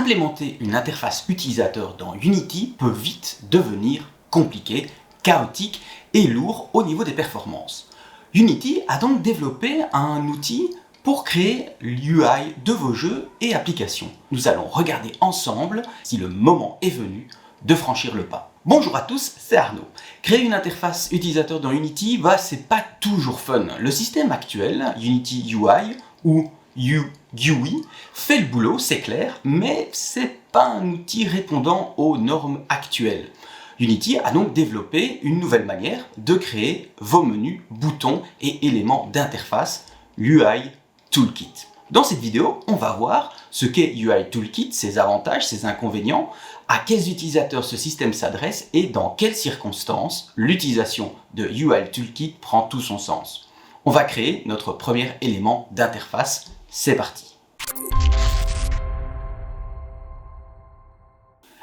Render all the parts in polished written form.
Implémenter une interface utilisateur dans Unity peut vite devenir compliqué, chaotique et lourd au niveau des performances. Unity a donc développé un outil pour créer l'UI de vos jeux et applications. Nous allons regarder ensemble si le moment est venu de franchir le pas. Bonjour à tous, c'est Arnaud. Créer une interface utilisateur dans Unity, c'est pas toujours fun. Le système actuel, Unity UI ou GUI, fait le boulot, c'est clair, mais c'est pas un outil répondant aux normes actuelles. Unity a donc développé une nouvelle manière de créer vos menus, boutons et éléments d'interface, l'UI Toolkit. Dans cette vidéo, on va voir ce qu'est UI Toolkit, ses avantages, ses inconvénients, à quels utilisateurs ce système s'adresse et dans quelles circonstances l'utilisation de UI Toolkit prend tout son sens. On va créer notre premier élément d'interface. C'est parti.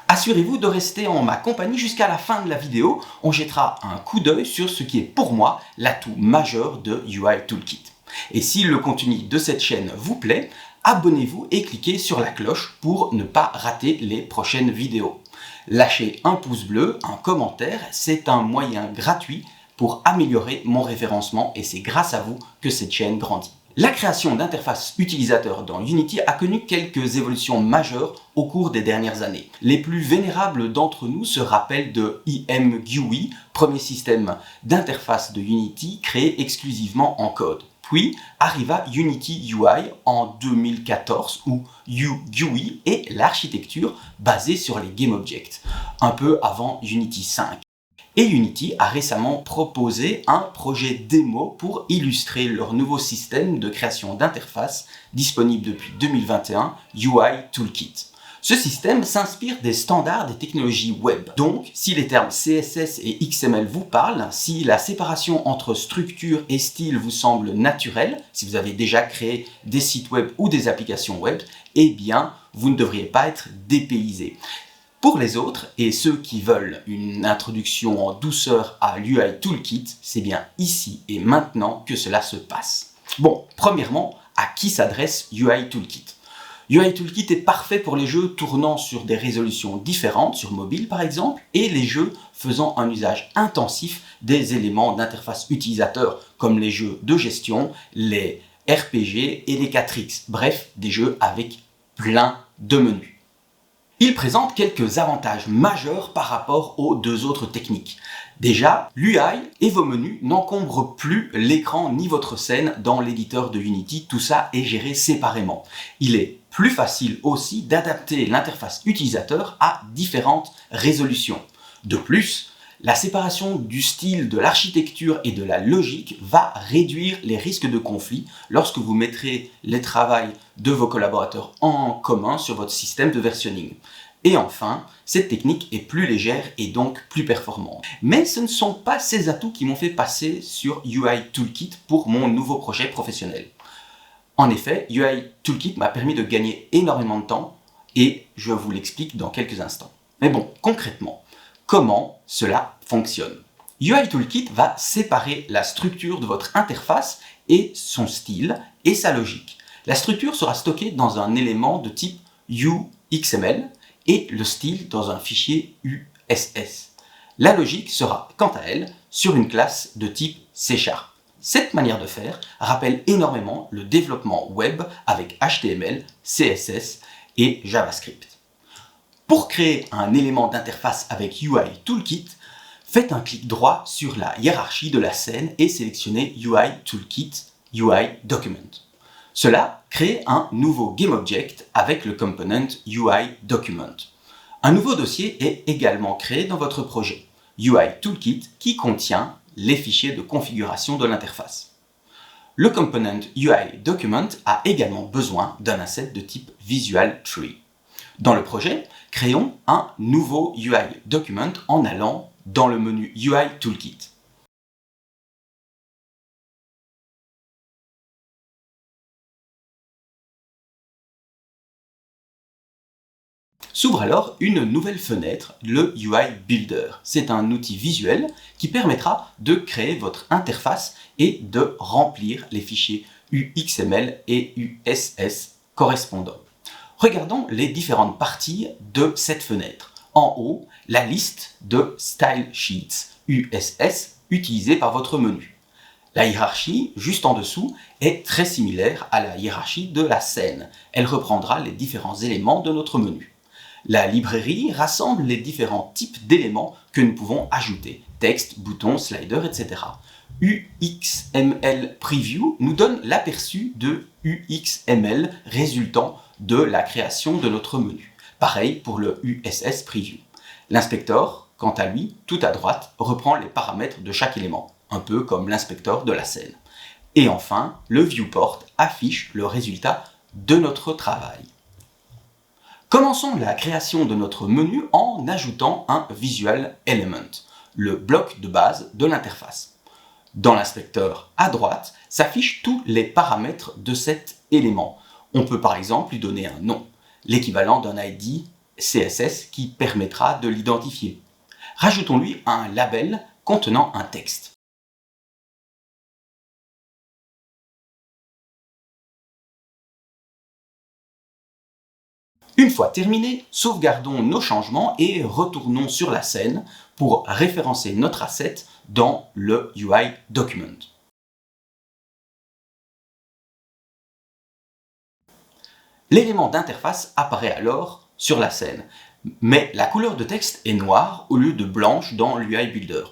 Assurez-vous de rester en ma compagnie jusqu'à la fin de la vidéo. On jettera un coup d'œil sur ce qui est pour moi l'atout majeur de UI Toolkit. Et si le contenu de cette chaîne vous plaît, abonnez-vous et cliquez sur la cloche pour ne pas rater les prochaines vidéos. Lâchez un pouce bleu, un commentaire, c'est un moyen gratuit pour améliorer mon référencement et c'est grâce à vous que cette chaîne grandit. La création d'interfaces utilisateurs dans Unity a connu quelques évolutions majeures au cours des dernières années. Les plus vénérables d'entre nous se rappellent de IMGUI, premier système d'interface de Unity créé exclusivement en code. Puis arriva Unity UI en 2014 où UGUI est l'architecture basée sur les GameObjects, un peu avant Unity 5. Et Unity a récemment proposé un projet démo pour illustrer leur nouveau système de création d'interface disponible depuis 2021, UI Toolkit. Ce système s'inspire des standards des technologies web. Donc, si les termes CSS et XML vous parlent, si la séparation entre structure et style vous semble naturelle, si vous avez déjà créé des sites web ou des applications web, eh bien, vous ne devriez pas être dépaysé. Pour les autres, et ceux qui veulent une introduction en douceur à l'UI Toolkit, c'est bien ici et maintenant que cela se passe. Bon, premièrement, à qui s'adresse UI Toolkit ? UI Toolkit est parfait pour les jeux tournant sur des résolutions différentes, sur mobile par exemple, et les jeux faisant un usage intensif des éléments d'interface utilisateur, comme les jeux de gestion, les RPG et les 4X, bref, des jeux avec plein de menus. Il présente quelques avantages majeurs par rapport aux deux autres techniques. Déjà, l'UI et vos menus n'encombrent plus l'écran ni votre scène dans l'éditeur de Unity, tout ça est géré séparément. Il est plus facile aussi d'adapter l'interface utilisateur à différentes résolutions. De plus, la séparation du style, de l'architecture et de la logique va réduire les risques de conflit lorsque vous mettrez les travaux de vos collaborateurs en commun sur votre système de versionning. Et enfin, cette technique est plus légère et donc plus performante. Mais ce ne sont pas ces atouts qui m'ont fait passer sur UI Toolkit pour mon nouveau projet professionnel. En effet, UI Toolkit m'a permis de gagner énormément de temps et je vous l'explique dans quelques instants. Mais bon, concrètement, comment cela fonctionne? UI Toolkit va séparer la structure de votre interface et son style et sa logique. La structure sera stockée dans un élément de type UXML et le style dans un fichier USS. La logique sera, quant à elle, sur une classe de type C#. Cette manière de faire rappelle énormément le développement web avec HTML, CSS et JavaScript. Pour créer un élément d'interface avec UI Toolkit, faites un clic droit sur la hiérarchie de la scène et sélectionnez UI Toolkit UI Document. Cela crée un nouveau GameObject avec le component UI Document. Un nouveau dossier est également créé dans votre projet, UI Toolkit, qui contient les fichiers de configuration de l'interface. Le component UI Document a également besoin d'un asset de type Visual Tree. Dans le projet, créons un nouveau UI Document en allant dans le menu UI Toolkit. S'ouvre alors une nouvelle fenêtre, le UI Builder. C'est un outil visuel qui permettra de créer votre interface et de remplir les fichiers UXML et USS correspondants. Regardons les différentes parties de cette fenêtre. En haut, la liste de Style Sheets, USS, utilisée par votre menu. La hiérarchie, juste en dessous, est très similaire à la hiérarchie de la scène. Elle reprendra les différents éléments de notre menu. La librairie rassemble les différents types d'éléments que nous pouvons ajouter, texte, boutons, sliders, etc. UXML Preview nous donne l'aperçu de UXML résultant de la création de notre menu. Pareil pour le USS Preview. L'inspecteur, quant à lui, tout à droite, reprend les paramètres de chaque élément, un peu comme l'inspecteur de la scène. Et enfin, le viewport affiche le résultat de notre travail. Commençons la création de notre menu en ajoutant un Visual Element, le bloc de base de l'interface. Dans l'inspecteur à droite s'affichent tous les paramètres de cet élément. On peut par exemple lui donner un nom, l'équivalent d'un ID CSS qui permettra de l'identifier. Rajoutons-lui un label contenant un texte. Une fois terminé, sauvegardons nos changements et retournons sur la scène pour référencer notre asset dans le UI document. L'élément d'interface apparaît alors sur la scène, mais la couleur de texte est noire au lieu de blanche dans l'UI Builder.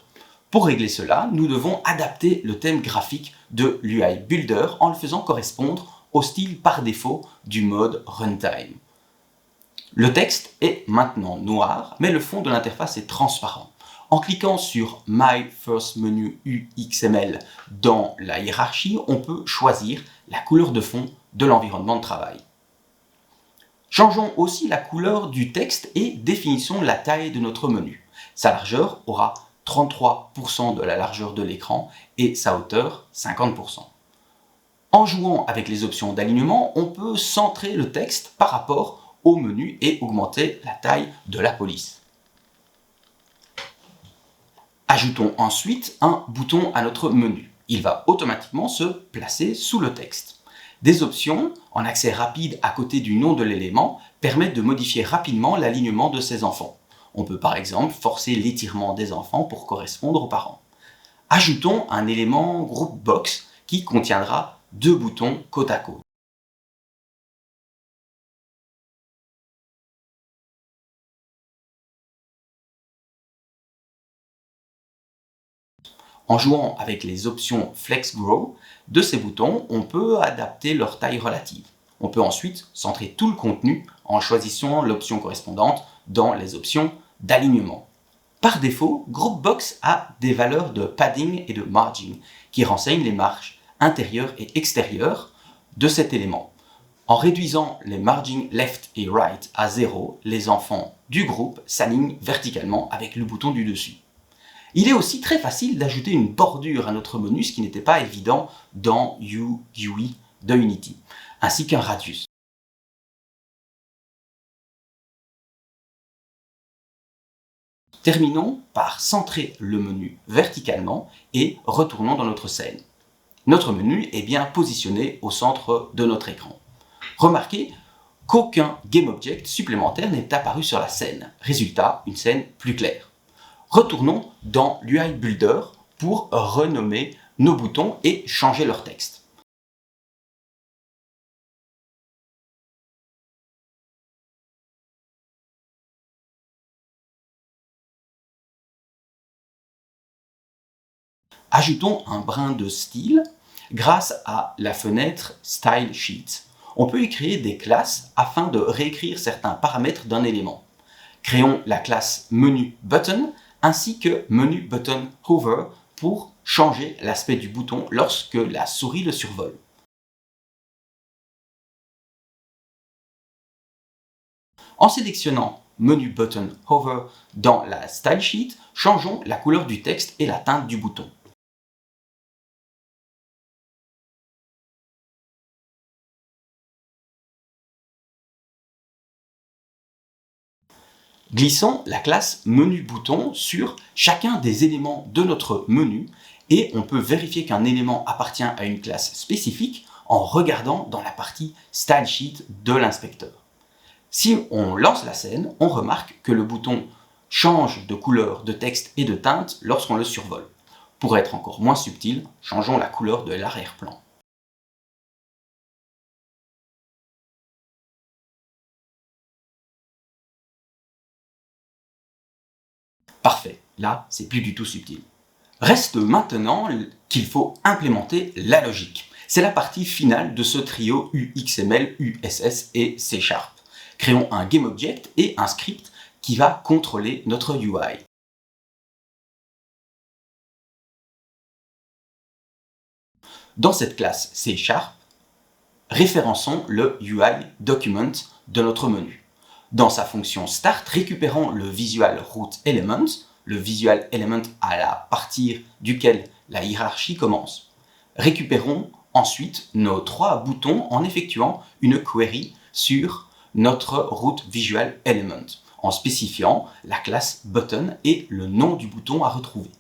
Pour régler cela, nous devons adapter le thème graphique de l'UI Builder en le faisant correspondre au style par défaut du mode Runtime. Le texte est maintenant noir, mais le fond de l'interface est transparent. En cliquant sur My First Menu UXML dans la hiérarchie, on peut choisir la couleur de fond de l'environnement de travail. Changeons aussi la couleur du texte et définissons la taille de notre menu. Sa largeur aura 33% de la largeur de l'écran et sa hauteur 50%. En jouant avec les options d'alignement, on peut centrer le texte par rapport au menu et augmenter la taille de la police. Ajoutons ensuite un bouton à notre menu. Il va automatiquement se placer sous le texte. Des options en accès rapide à côté du nom de l'élément permettent de modifier rapidement l'alignement de ces enfants. On peut par exemple forcer l'étirement des enfants pour correspondre aux parents. Ajoutons un élément group box qui contiendra deux boutons côte à côte. En jouant avec les options Flex Grow de ces boutons, on peut adapter leur taille relative. On peut ensuite centrer tout le contenu en choisissant l'option correspondante dans les options d'alignement. Par défaut, Groupbox a des valeurs de padding et de margin qui renseignent les marges intérieures et extérieures de cet élément. En réduisant les margins left et right à 0, les enfants du groupe s'alignent verticalement avec le bouton du dessus. Il est aussi très facile d'ajouter une bordure à notre menu, ce qui n'était pas évident dans UI de Unity, ainsi qu'un radius. Terminons par centrer le menu verticalement et retournons dans notre scène. Notre menu est bien positionné au centre de notre écran. Remarquez qu'aucun GameObject supplémentaire n'est apparu sur la scène. Résultat, une scène plus claire. Retournons dans l'UI Builder pour renommer nos boutons et changer leur texte. Ajoutons un brin de style grâce à la fenêtre Style Sheets. On peut y créer des classes afin de réécrire certains paramètres d'un élément. Créons la classe Menu Button ainsi que Menu Button Hover pour changer l'aspect du bouton lorsque la souris le survole. En sélectionnant Menu Button Hover dans la Style Sheet, changeons la couleur du texte et la teinte du bouton. Glissons la classe Menu Bouton sur chacun des éléments de notre menu et on peut vérifier qu'un élément appartient à une classe spécifique en regardant dans la partie Style Sheet de l'inspecteur. Si on lance la scène, on remarque que le bouton change de couleur, de texte et de teinte lorsqu'on le survole. Pour être encore moins subtil, changeons la couleur de l'arrière-plan. Parfait, là c'est plus du tout subtil. Reste maintenant qu'il faut implémenter la logique. C'est la partie finale de ce trio UXML, USS et C#. Créons un GameObject et un script qui va contrôler notre UI. Dans cette classe C#, référençons le UI document de notre menu. Dans sa fonction start, récupérons le visual root element, le visual element à partir duquel la hiérarchie commence. Récupérons ensuite nos 3 boutons en effectuant une query sur notre root visual element, en spécifiant la classe button et le nom du bouton à retrouver.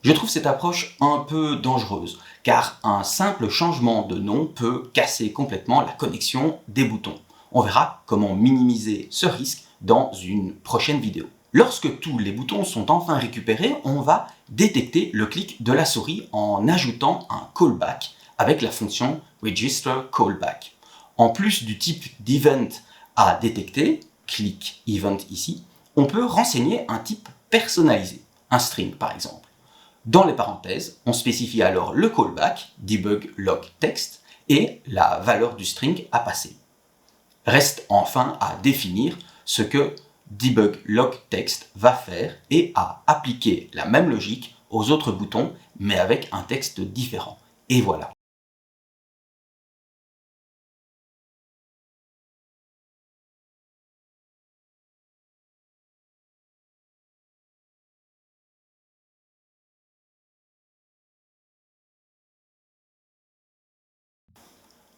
Je trouve cette approche un peu dangereuse, car un simple changement de nom peut casser complètement la connexion des boutons. On verra comment minimiser ce risque dans une prochaine vidéo. Lorsque tous les boutons sont enfin récupérés, on va détecter le clic de la souris en ajoutant un callback avec la fonction register callback. En plus du type d'event à détecter, click event ici, on peut renseigner un type personnalisé, un string par exemple. Dans les parenthèses, on spécifie alors le callback, debug log text, et la valeur du string à passer. Reste enfin à définir ce que debug log text va faire et à appliquer la même logique aux autres boutons, mais avec un texte différent. Et voilà.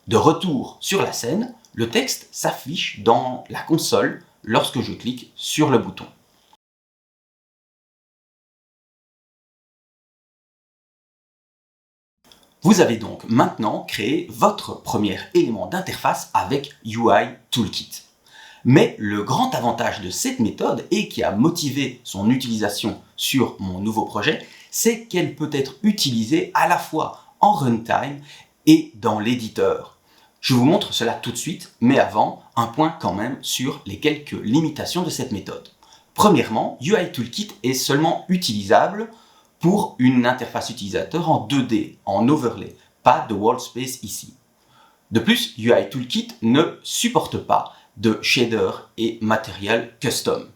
De retour sur la scène, le texte s'affiche dans la console lorsque je clique sur le bouton. Vous avez donc maintenant créé votre premier élément d'interface avec UI Toolkit. Mais le grand avantage de cette méthode, et qui a motivé son utilisation sur mon nouveau projet, c'est qu'elle peut être utilisée à la fois en runtime et dans l'éditeur. Je vous montre cela tout de suite, mais avant, un point quand même sur les quelques limitations de cette méthode. Premièrement, UI Toolkit est seulement utilisable pour une interface utilisateur en 2D, en overlay, pas de worldspace ici. De plus, UI Toolkit ne supporte pas de shader et matériel custom.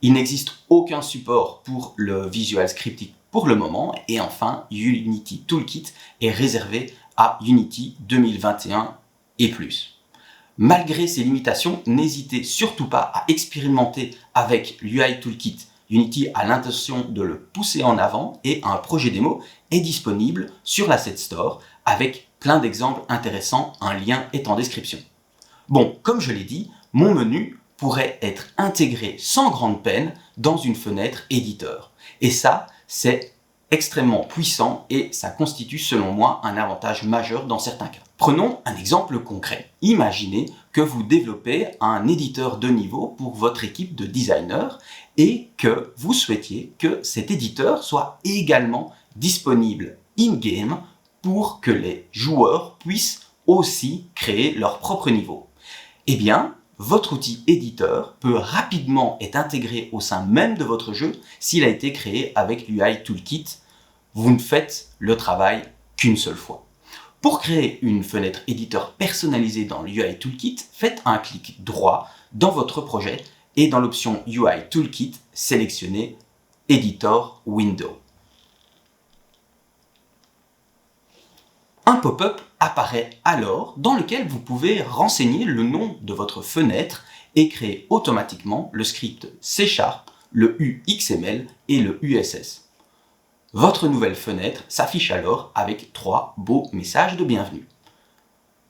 Il n'existe aucun support pour le Visual Scripting pour le moment, et enfin, Unity Toolkit est réservé à Unity 2021 et plus. Malgré ces limitations, n'hésitez surtout pas à expérimenter avec l'UI Toolkit. Unity a l'intention de le pousser en avant et un projet démo est disponible sur l'Asset Store avec plein d'exemples intéressants, un lien est en description. Bon, comme je l'ai dit, mon menu pourrait être intégré sans grande peine dans une fenêtre éditeur. Et ça, c'est extrêmement puissant et ça constitue selon moi un avantage majeur dans certains cas. Prenons un exemple concret. Imaginez que vous développez un éditeur de niveau pour votre équipe de designers et que vous souhaitiez que cet éditeur soit également disponible in-game pour que les joueurs puissent aussi créer leur propre niveau. Eh bien, votre outil éditeur peut rapidement être intégré au sein même de votre jeu s'il a été créé avec l'UI Toolkit. Vous ne faites le travail qu'une seule fois. Pour créer une fenêtre éditeur personnalisée dans l'UI Toolkit, faites un clic droit dans votre projet et dans l'option UI Toolkit, sélectionnez Editor Window. Un pop-up apparaît alors dans lequel vous pouvez renseigner le nom de votre fenêtre et créer automatiquement le script C#, le UXML et le USS. Votre nouvelle fenêtre s'affiche alors avec 3 beaux messages de bienvenue.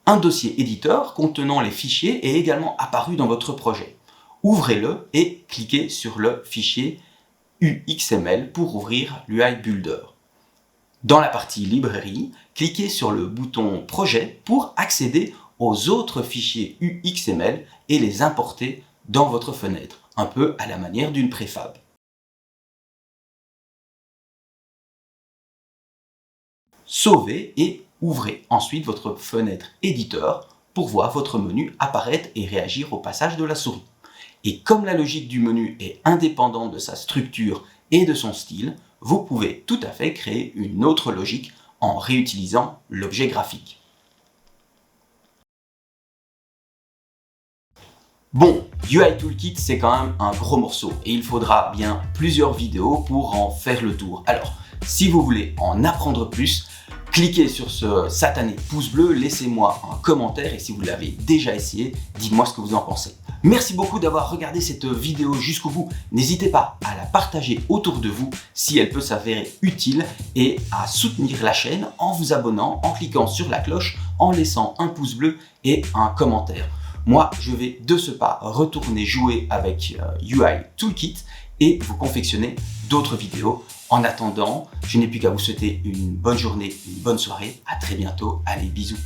Un dossier éditeur contenant les fichiers est également apparu dans votre projet. Ouvrez-le et cliquez sur le fichier UXML pour ouvrir l'UI Builder. Dans la partie librairie, cliquez sur le bouton Projet pour accéder aux autres fichiers UXML et les importer dans votre fenêtre, un peu à la manière d'une préfab. Sauvez et ouvrez ensuite votre fenêtre éditeur pour voir votre menu apparaître et réagir au passage de la souris. Et comme la logique du menu est indépendante de sa structure et de son style, vous pouvez tout à fait créer une autre logique en réutilisant l'objet graphique. Bon, UI Toolkit, c'est quand même un gros morceau et il faudra bien plusieurs vidéos pour en faire le tour. Alors, si vous voulez en apprendre plus, cliquez sur ce satané pouce bleu, laissez-moi un commentaire et si vous l'avez déjà essayé, dites-moi ce que vous en pensez. Merci beaucoup d'avoir regardé cette vidéo jusqu'au bout. N'hésitez pas à la partager autour de vous si elle peut s'avérer utile et à soutenir la chaîne en vous abonnant, en cliquant sur la cloche, en laissant un pouce bleu et un commentaire. Moi, je vais de ce pas retourner jouer avec UI Toolkit et vous confectionner d'autres vidéos. En attendant, je n'ai plus qu'à vous souhaiter une bonne journée, une bonne soirée. À très bientôt. Allez, bisous.